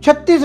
36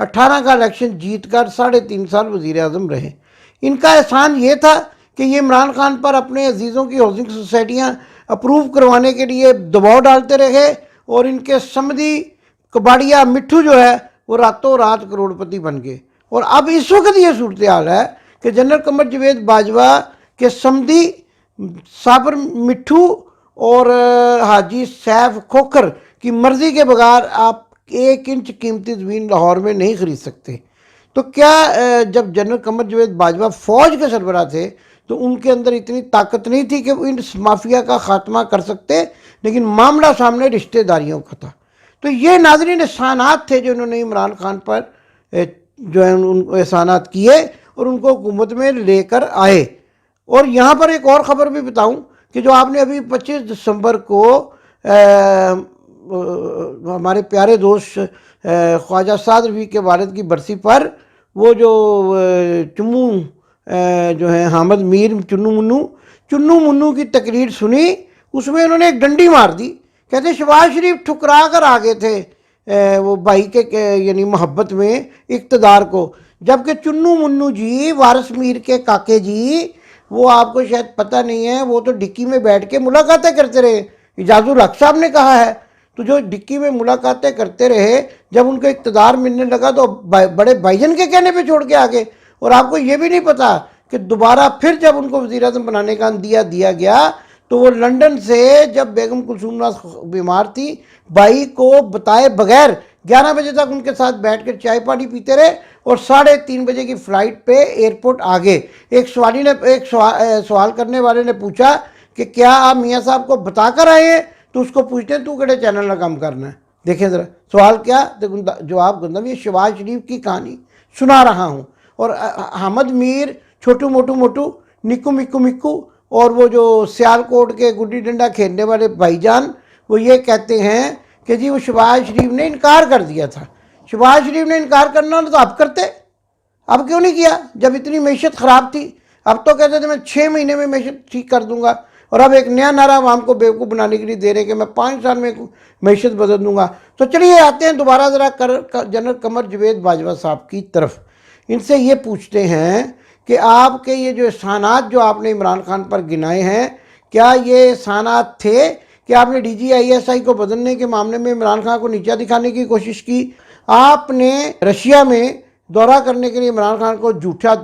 18 کا الیکشن جیت کر 3.5 سال وزیر اعظم رہے۔ ان کا احسان یہ تھا کہ یہ عمران خان پر اپنے عزیزوں کی ہاؤسنگ سوسائٹیاں اپروو کروانے کے لیے دباؤ ڈالتے رہے، اور ان کے سمدھی کباڑیا مٹھو جو ہے وہ راتوں رات کروڑ پتی بن گئے۔ اور اب اس وقت یہ صورتحال ہے کہ جنرل قمر جاوید باجوہ کے سمدھی صابر مٹھو اور حاجی سیف کھوکھر کی مرضی کے بغیر آپ 1 انچ قیمتی زمین لاہور میں نہیں خرید سکتے۔ تو کیا جب جنرل قمر جاوید باجوہ فوج کے سربراہ تھے تو ان کے اندر اتنی طاقت نہیں تھی کہ وہ ان مافیا کا خاتمہ کر سکتے، لیکن معاملہ سامنے رشتہ داریوں کا تھا۔ تو یہ ناظرین احسانات تھے جو انہوں نے عمران خان پر جو ہے ان احسانات کیے اور ان کو حکومت میں لے کر آئے۔ اور یہاں پر ایک اور خبر بھی بتاؤں کہ جو آپ نے ابھی 25 دسمبر کو ہمارے پیارے دوست خواجہ سعد رفیع کے والد کی برسی پر وہ جو چمو جو ہے حامد میر چنو منو کی تقریر سنی، اس میں انہوں نے ایک ڈنڈی مار دی۔ کہتے شہباز شریف ٹھکرا کر آگے تھے وہ بھائی کے یعنی محبت میں اقتدار کو، جبکہ چنو منو جی وارث میر کے کاکے جی، وہ آپ کو شاید پتہ نہیں ہے، وہ تو ڈکی میں بیٹھ کے ملاقاتیں کرتے رہے۔ اعجاز الحق صاحب نے کہا ہے تو جو ڈکی میں ملاقاتیں کرتے رہے، جب ان کو اقتدار ملنے لگا تو بڑے بھائی جان کے کہنے پہ چھوڑ کے آگے۔ اور آپ کو یہ بھی نہیں پتا کہ دوبارہ پھر جب ان کو وزیر اعظم بنانے کا عندیہ دیا گیا تو وہ لنڈن سے جب بیگم کلثوم ناز بیمار تھی، بھائی کو بتائے بغیر 11 بجے تک ان کے ساتھ بیٹھ کر چائے پانی پیتے رہے اور 3:30 بجے کی فلائٹ پہ ایئرپورٹ آگے۔ ایک سوال کرنے والے نے پوچھا کہ کیا آپ میاں صاحب کو بتا کر آئے ہیں؟ تو اس کو پوچھتے ہیں تو کڑے چینل کا کام کرنا ہے۔ دیکھیں ذرا سوال کیا، جواب گندم، یہ شہباز شریف کی کہانی سنا رہا ہوں۔ اور حامد میر، چھوٹو موٹو، نکو مکو اور وہ جو سیال کوٹ کے گڈی ڈنڈا کھیلنے والے بھائی جان، وہ یہ کہتے ہیں کہ جی وہ شہباز شریف نے انکار کر دیا تھا۔ شہباز شریف نے انکار کرنا تو اب کرتے، اب کیوں نہیں کیا جب اتنی معیشت خراب تھی؟ اب تو کہتے تھے میں 6 مہینے میں معیشت ٹھیک کر دوں گا، اور اب ایک نیا نعرہ عوام کو بیوقوف بنانے کے لیے دے رہے کہ میں 5 سال میں معیشت بدل دوں گا۔ تو چلیے آتے ہیں دوبارہ ذرا جنرل قمر جاوید باجوہ صاحب کی طرف۔ ان سے یہ پوچھتے ہیں کہ آپ کے یہ جو احسانات جو آپ نے عمران خان پر گنائے ہیں، کیا یہ احسانات تھے کہ آپ نے DGISI کو بدلنے کے معاملے میں عمران خان کو نیچا دکھانے کی کوشش کی؟ آپ نے رشیا میں دورہ کرنے کے لیے عمران خان کو جھوٹا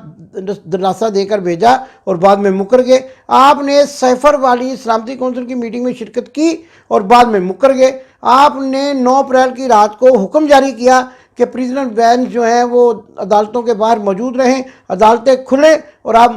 دلاسا دے کر بھیجا اور بعد میں مکر گئے۔ آپ نے سیفر والی سلامتی کونسل کی میٹنگ میں شرکت کی اور بعد میں مکر گئے۔ آپ نے 9 اپریل کی رات کو حکم جاری کیا کہ پریزنر بینچ جو ہیں وہ عدالتوں کے باہر موجود رہیں، عدالتیں کھلیں، اور آپ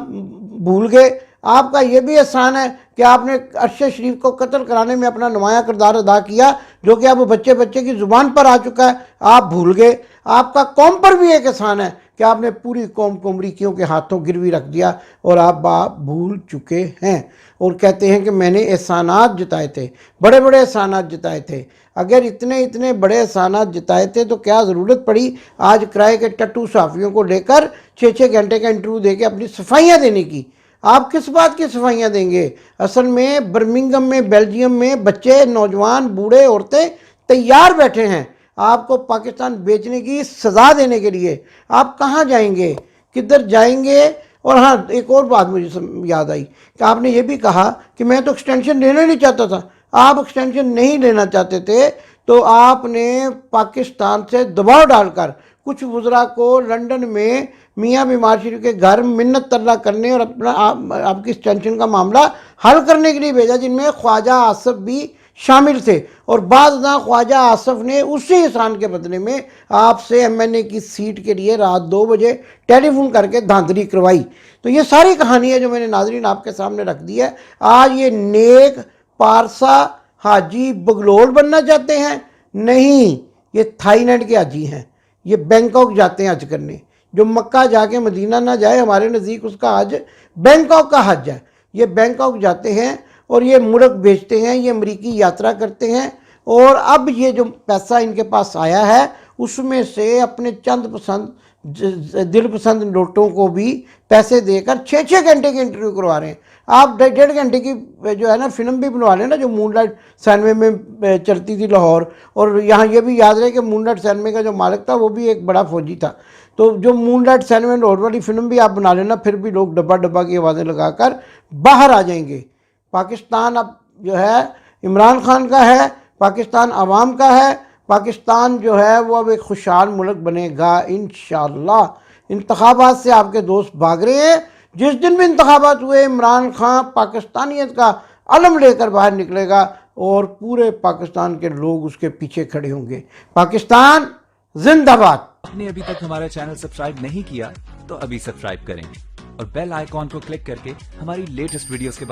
بھول گئے۔ آپ کا یہ بھی احسان ہے کہ آپ نے ارشد شریف کو قتل کرانے میں اپنا نمایاں کردار ادا کیا، جو کہ اب بچے کی زبان پر آ چکا ہے، آپ بھول گئے۔ آپ کا قوم پر بھی ایک احسان ہے کہ آپ نے پوری قوم کو امریکیوں کے ہاتھوں گروی رکھ دیا اور آپ بھول چکے ہیں، اور کہتے ہیں کہ میں نے احسانات جتائے تھے، بڑے بڑے احسانات جتائے تھے۔ اگر اتنے بڑے احسانات جتائے تھے تو کیا ضرورت پڑی آج کرائے کے ٹٹو صحافیوں کو لے کر 6 گھنٹے کا انٹرویو دے کے اپنی صفائیاں دینے کی؟ آپ کس بات کی صفائیاں دیں گے؟ اصل میں برمنگم میں، بیلجیم میں بچے، نوجوان، بوڑھے، عورتیں تیار بیٹھے ہیں آپ کو پاکستان بیچنے کی سزا دینے کے لیے۔ آپ کہاں جائیں گے، کدھر جائیں گے؟ اور ہاں ایک اور بات مجھے یاد آئی کہ آپ نے یہ بھی کہا کہ میں تو ایکسٹینشن لینا نہیں چاہتا تھا۔ آپ ایکسٹینشن نہیں لینا چاہتے تھے تو آپ نے پاکستان سے دباؤ ڈال کر کچھ وزراء کو لنڈن میں میاں بیمار شریف کے گھر منت ترلا کرنے اور اپنا آپ کی ایکسٹینشن کا معاملہ حل کرنے کے لیے بھیجا، جن میں خواجہ آصف بھی شامل تھے۔ اور بعض خواجہ آصف نے اسی احسان کے بدلے میں آپ سے MNA کی سیٹ کے لیے رات 2 بجے ٹیلی فون کر کے دھاندلی کروائی۔ تو یہ ساری کہانی ہے جو میں نے ناظرین آپ کے سامنے رکھ دی ہے۔ آج یہ نیک پارسا حاجی بگلول بننا چاہتے ہیں؟ نہیں، یہ تھائی لینڈ کے حاجی ہیں، یہ بینکاک جاتے ہیں حج کرنے۔ جو مکہ جا کے مدینہ نہ جائے، ہمارے نزدیک اس کا حج بینکاک کا حج ہے۔ یہ بینکاک جاتے ہیں اور یہ ملک بھیجتے ہیں، یہ امریکی یاترا کرتے ہیں، اور اب یہ جو پیسہ ان کے پاس آیا ہے اس میں سے اپنے چند پسند دل پسند نوٹوں کو بھی پیسے دے کر 6 گھنٹے کی انٹرویو کروا رہے ہیں. آپ 1.5 گھنٹے کی جو ہے نا فلم بھی بنوا لیں نا, جو مون لائٹ سینمے میں چلتی تھی لاہور. اور یہاں یہ بھی یاد رہے کہ مون لائٹ سینمے کا جو مالک تھا وہ بھی ایک بڑا فوجی تھا. تو جو مون لائٹ سینمے لاہور والی فلم بھی آپ بنا لینا, پھر بھی لوگ ڈبہ ڈبہ کی آوازیں لگا کر باہر آ جائیں گے. پاکستان اب جو ہے عمران خان کا ہے, پاکستان عوام کا ہے. پاکستان جو ہے وہ اب ایک خوشحال ملک بنے گا انشاءاللہ. انتخابات سے آپ کے دوست بھاگ رہے ہیں. جس دن بھی انتخابات ہوئے عمران خان پاکستانیت کا علم لے کر باہر نکلے گا اور پورے پاکستان کے لوگ اس کے پیچھے کھڑے ہوں گے. پاکستان زندہ باد. آپ نے ابھی تک ہمارا چینل سبسکرائب نہیں کیا تو ابھی سبسکرائب کریں اور بیل آئیکن کو کلک کر کے ہماری لیٹسٹ ویڈیوز کے بعد